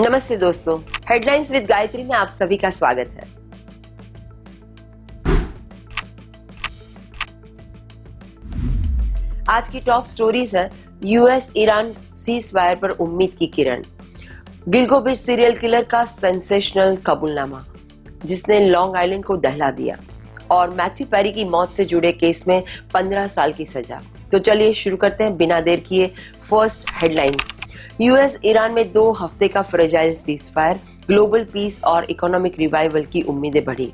नमस्ते दोस्तों, headlines with Gayatri में आप सभी का स्वागत है। आज की टॉप स्टोरीज है यूएस ईरान सीज फायर पर उम्मीद की किरण, गिलगिट सीरियल किलर का सेंसेशनल कबूलनामा जिसने लॉन्ग आइलैंड को दहला दिया, और मैथ्यू पेरी की मौत से जुड़े केस में 15 साल की सजा। तो चलिए शुरू करते हैं बिना देर किए। फर्स्ट हेडलाइन, यूएस ईरान में 2 हफ्ते का fragile cease fire, global piece और इकोनॉमिक रिवाइवल की उम्मीदें बढ़ी।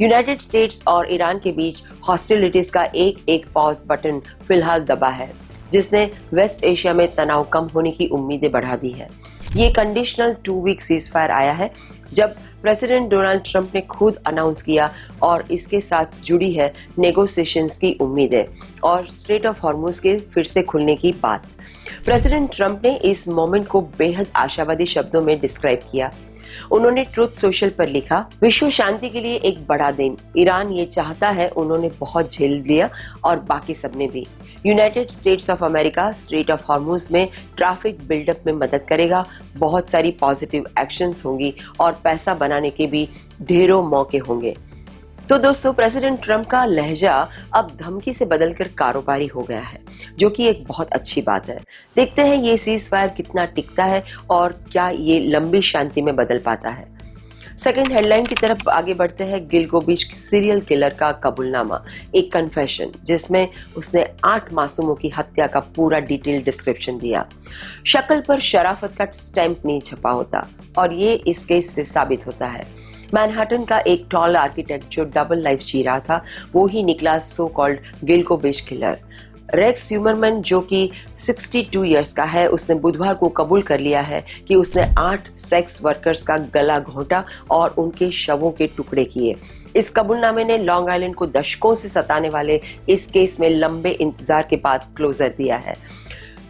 यूनाइटेड स्टेट्स और ईरान के बीच हॉस्टिलिटीज का एक पॉज बटन फिलहाल दबा है, जिसने वेस्ट एशिया में तनाव कम होने की उम्मीदें बढ़ा दी है। ये कंडीशनल 2 वीक सीज फायर आया है जब प्रेसिडेंट डोनाल्ड ट्रंप ने खुद अनाउंस किया, और इसके साथ जुड़ी है नेगोशिएशंस की उम्मीदें और स्ट्रेट ऑफ हॉर्मुज के फिर से खुलने की बात। प्रेसिडेंट ट्रंप ने इस मोमेंट को बेहद आशावादी शब्दों में डिस्क्राइब किया। उन्होंने ट्रुथ सोशल पर लिखा, विश्व शांति के लिए एक बड़ा दिन, ईरान ये चाहता है, उन्होंने बहुत झेल लिया और बाकी सबने भी। United states of America straight of Hormuz में ट्रैफिक बिल्डअप में मदद करेगा, बहुत सारी पॉजिटिव एक्शंस होंगी और पैसा बनाने के भी ढेरों मौके होंगे। तो दोस्तों, प्रेसिडेंट ट्रंप का लहजा अब धमकी से बदलकर कारोबारी हो गया है, जो कि एक बहुत अच्छी बात है। देखते हैं ये सीज फायर कितना टिकता है और क्या ये लंबी शांति में बदल पाता है। सेकंड हेडलाइन की तरफ आगे बढ़ते हैं। गिलगिट सीरियल किलर का कबूलनामा, एक कन्फेशन जिसमें उसने 8 मासूमों की हत्या का पूरा डिटेल डिस्क्रिप्शन दिया। शक्ल पर शराफत का स्टैंप नहीं छपा होता, और ये इस केस से साबित होता है। मैनहट्टन का एक टॉल आर्किटेक्ट जो डबल लाइफ जी रहा था, वो ही निकला so called Gilgo killer. Rex Heuermann, जो कि 62 इयर्स का है, उसने बुधवार को कबूल कर लिया है कि उसने 8 सेक्स वर्कर्स का गला घोंटा और उनके शवों के टुकड़े किए। इस कबूलनामे ने लॉन्ग आइलैंड को दशकों से सताने वाले इस केस में लंबे इंतजार के बाद क्लोजर दिया है।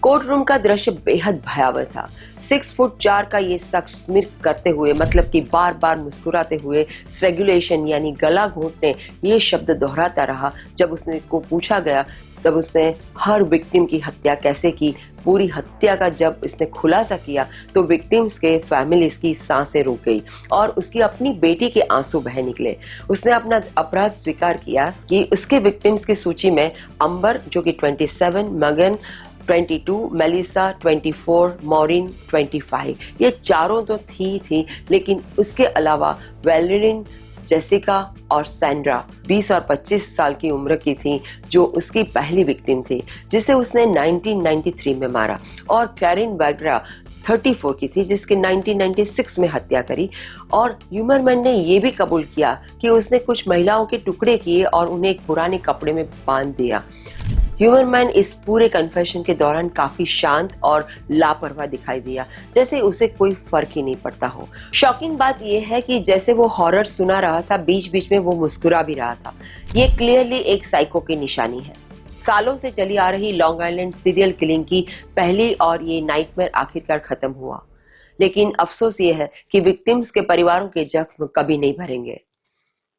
कोर्ट रूम का दृश्य बेहद भयावह था। 6 फुट 4 का ये शख्स स्मिर्क करते हुए, मतलब कि बार बार मुस्कुराते हुए, स्ट्रेगुलेशन यानी गला घोंटने ये शब्द दोहराता रहा। जब उसने को पूछा गया तब उसने हर विक्टिम की हत्या कैसे की, पूरी हत्या का जब इसने खुलासा किया तो विक्टिम्स के फैमिलीज की सांसें रुक गई और उसकी अपनी बेटी के आंसू बह निकले। उसने अपना अपराध स्वीकार किया कि उसके विक्टिम्स की सूची में अंबर जो कि 27, मगन 22, मेलिसा 24, मॉरिन 25, ये चारों तो थी, लेकिन उसके अलावा वेलेरिन, जेसिका और सैंड्रा 20 और 25 साल की उम्र की थी, जो उसकी पहली विक्टिम थी, जिसे उसने 1993 में मारा, और कैरिन वैग्रा 34 की थी, जिसके 1996 में हत्या करी। और ह्यूमरमैन ने यह भी कबूल किया कि उसने कुछ महिलाओं के टुकड़े किए और उन्हें एक पुराने कपड़े में बांध दिया। ह्यूमरमैन इस पूरे कन्फेशन के दौरान काफी शांत और लापरवाह दिखाई दिया, जैसे उसे कोई फर्क ही नहीं पड़ता हो। शॉकिंग बात यह है कि जैसे वो हॉरर सुना रहा था, बीच बीच में वो मुस्कुरा भी रहा था। ये क्लियरली एक साइको की निशानी है। सालों से चली आ रही लॉन्ग आइलैंड सीरियल किलिंग की पहली और ये नाइटमेयर आखिरकार खत्म हुआ, लेकिन अफसोस ये है कि विक्टिम्स के परिवारों के जख्म कभी नहीं भरेंगे।